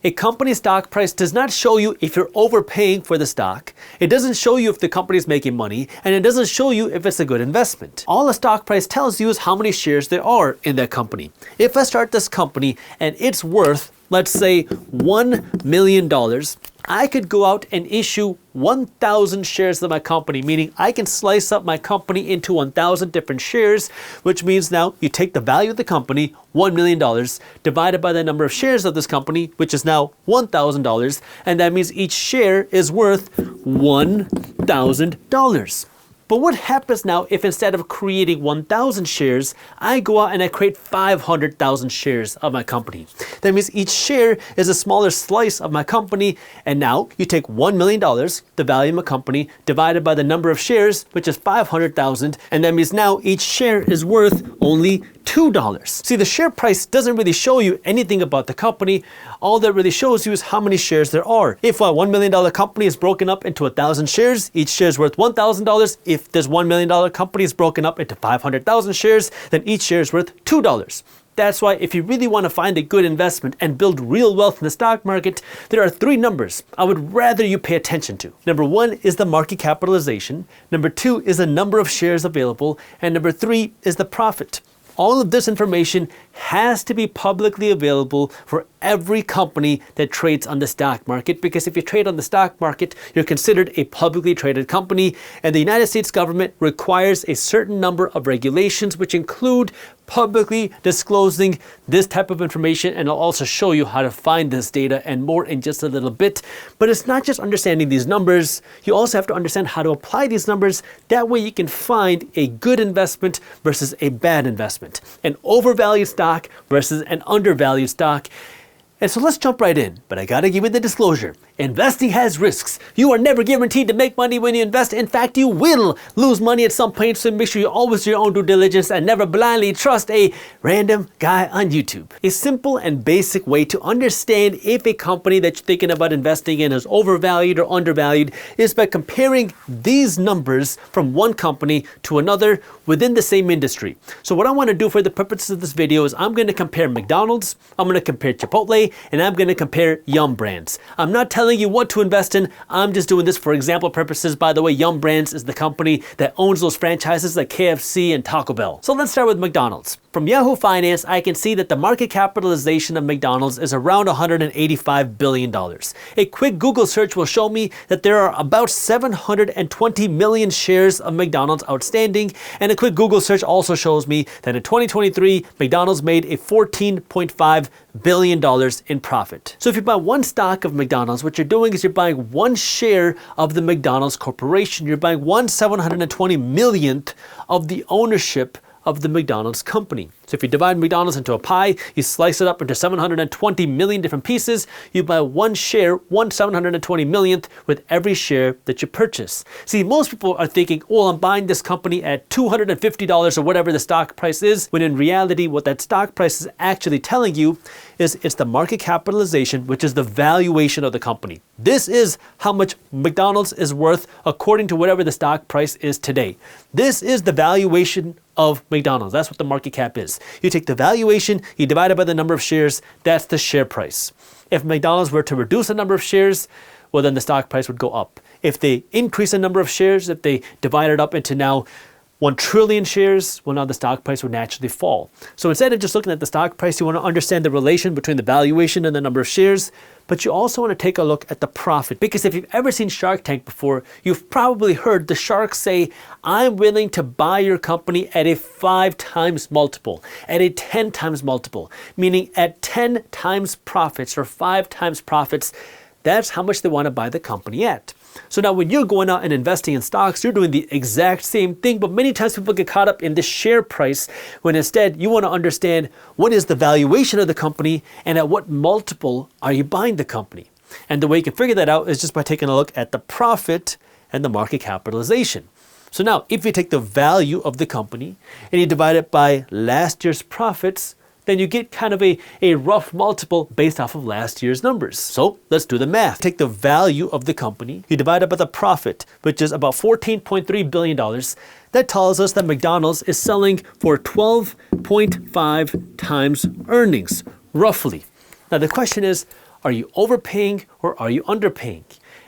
A company's stock price does not show you if you're overpaying for the stock. It doesn't show you if the company is making money, and it doesn't show you if it's a good investment. All a stock price tells you is how many shares there are in that company. If I start this company and it's worth, let's say, $1 million, I could go out and issue 1,000 shares of my company, meaning I can slice up my company into 1,000 different shares, which means now you take the value of the company, $1 million, divided by the number of shares of this company, which is now $1,000, and that means each share is worth $1,000. But what happens now if instead of creating 1,000 shares, I go out and I create 500,000 shares of my company? That means each share is a smaller slice of my company, and now you take $1 million, the value of my company, divided by the number of shares, which is 500,000, and that means now each share is worth only $2. See, the share price doesn't really show you anything about the company. All that really shows you is how many shares there are. If a $1 million company is broken up into 1,000 shares, each share is worth $1,000. If this $1 million company is broken up into 500,000 shares, then each share is worth $2. That's why if you really want to find a good investment and build real wealth in the stock market, there are 3 numbers I would rather you pay attention to. Number 1 is the market capitalization. Number 2 is the number of shares available. And number 3 is the profit. All of this information has to be publicly available for every company that trades on the stock market, because if you trade on the stock market, you're considered a publicly traded company, and the United States government requires a certain number of regulations which include publicly disclosing this type of information, and I'll also show you how to find this data and more in just a little bit. But it's not just understanding these numbers, you also have to understand how to apply these numbers. That way you can find a good investment versus a bad investment, an overvalued stock versus an undervalued stock. And so let's jump right in, but I gotta give you the disclosure. Investing has risks. You are never guaranteed to make money when you invest. In fact, you will lose money at some point, so make sure you always do your own due diligence and never blindly trust a random guy on YouTube. A simple and basic way to understand if a company that you're thinking about investing in is overvalued or undervalued is by comparing these numbers from one company to another within the same industry. So what I want to do for the purposes of this video is I'm going to compare McDonald's, I'm going to compare Chipotle, and I'm going to compare Yum Brands. I'm not telling you what to invest in. I'm just doing this for example purposes. By the way, Yum Brands is the company that owns those franchises like KFC and Taco Bell. So let's start with McDonald's. From Yahoo Finance, I can see that the market capitalization of McDonald's is around $185 billion. A quick Google search will show me that there are about 720 million shares of McDonald's outstanding, and a quick Google search also shows me that in 2023, McDonald's made a $14.5 billion in profit. So if you buy one stock of McDonald's, what you're doing is you're buying one share of the McDonald's corporation. You're buying 1/720 millionth of the ownership of the McDonald's company. So if you divide McDonald's into a pie, you slice it up into 720 million different pieces, you buy one share, 1/720 millionth with every share that you purchase. See, most people are thinking, oh, I'm buying this company at $250 or whatever the stock price is, when in reality, what that stock price is actually telling you is it's the market capitalization, which is the valuation of the company. This is how much McDonald's is worth according to whatever the stock price is today. This is the valuation of McDonald's. That's what the market cap is. You take the valuation, you divide it by the number of shares, that's the share price. If McDonald's were to reduce the number of shares, well, then the stock price would go up. If they increase the number of shares, if they divide it up into now 1 trillion shares, well, now the stock price would naturally fall. So instead of just looking at the stock price, you want to understand the relation between the valuation and the number of shares, but you also want to take a look at the profit. Because if you've ever seen Shark Tank before, you've probably heard the sharks say, I'm willing to buy your company at a 5 times multiple, at a 10 times multiple, meaning at 10 times profits or 5 times profits. That's how much they want to buy the company at. So now when you're going out and investing in stocks, you're doing the exact same thing, but many times people get caught up in the share price when instead you want to understand what is the valuation of the company and at what multiple are you buying the company. And the way you can figure that out is just by taking a look at the profit and the market capitalization. So now if you take the value of the company and you divide it by last year's profits, then you get kind of a rough multiple based off of last year's numbers. So let's do the math. Take the value of the company, you divide it by the profit, which is about $14.3 billion. That tells us that McDonald's is selling for 12.5 times earnings, roughly. Now the question is, Are you overpaying or are you underpaying?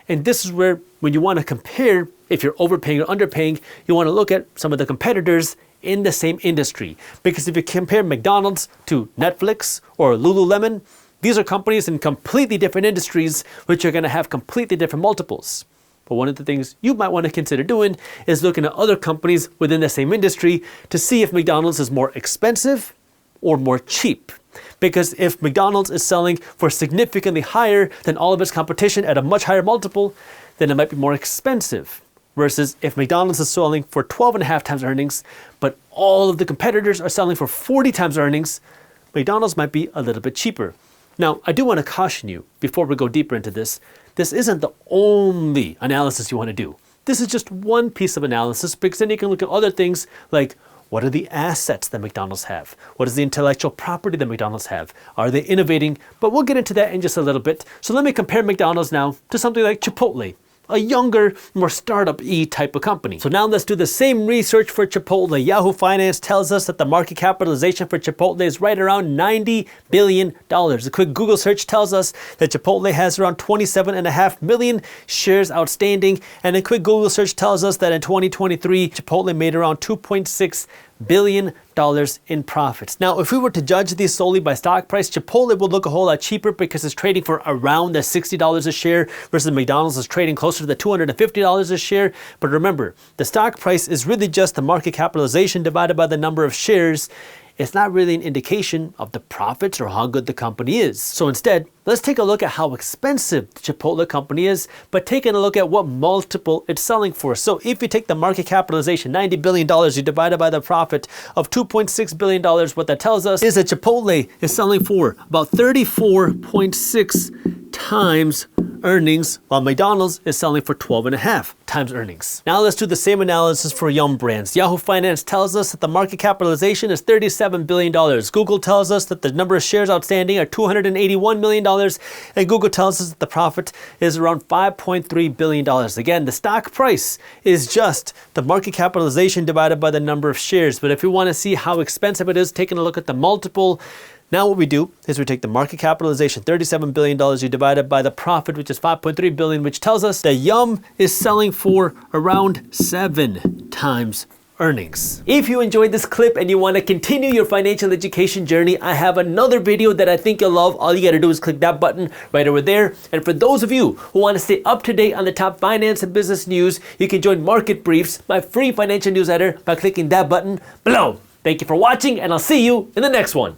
And this is where, when you want to compare if you're overpaying or underpaying, you want to look at some of the competitors in the same industry. Because if you compare McDonald's to Netflix or Lululemon, these are companies in completely different industries which are going to have completely different multiples. But one of the things you might want to consider doing is looking at other companies within the same industry to see if McDonald's is more expensive or more cheap. Because if McDonald's is selling for significantly higher than all of its competition at a much higher multiple, then it might be more expensive. Versus if McDonald's is selling for 12.5 times earnings, but all of the competitors are selling for 40 times earnings, McDonald's might be a little bit cheaper. Now, I do want to caution you, before we go deeper into this isn't the only analysis you want to do. This is just one piece of analysis, because then you can look at other things like, what are the assets that McDonald's have? What is the intellectual property that McDonald's have? Are they innovating? But we'll get into that in just a little bit. So let me compare McDonald's now to something like Chipotle, a younger, more startup-y type of company. So now let's do the same research for Chipotle. Yahoo Finance tells us that the market capitalization for Chipotle is right around $90 billion. A quick Google search tells us that Chipotle has around 27.5 million shares outstanding. And a quick Google search tells us that in 2023, Chipotle made around $2.6 billion in profits. Now, if we were to judge these solely by stock price, Chipotle would look a whole lot cheaper because it's trading for around the $60 a share versus McDonald's is trading closer to the $250 a share. But remember, the stock price is really just the market capitalization divided by the number of shares. It's not really an indication of the profits or how good the company is. So instead, let's take a look at how expensive the Chipotle company is, but taking a look at what multiple it's selling for. So if you take the market capitalization, $90 billion, you divide it by the profit of $2.6 billion, what that tells us is that Chipotle is selling for about 34.6 times earnings, while McDonald's is selling for 12.5 times earnings. Now let's do the same analysis for Yum Brands. Yahoo Finance tells us that the market capitalization is $37 billion. Google tells us that the number of shares outstanding are $281 million. And Google tells us that the profit is around $5.3 billion. Again, the stock price is just the market capitalization divided by the number of shares. But if you want to see how expensive it is, taking a look at the multiple, now what we do is we take the market capitalization, $37 billion, you divide it by the profit, which is $5.3 billion, which tells us that Yum is selling for around 7 times earnings. If you enjoyed this clip and you want to continue your financial education journey, I have another video that I think you'll love. All you got to do is click that button right over there. And for those of you who want to stay up to date on the top finance and business news, you can join Market Briefs, my free financial newsletter, by clicking that button below. Thank you for watching, and I'll see you in the next one.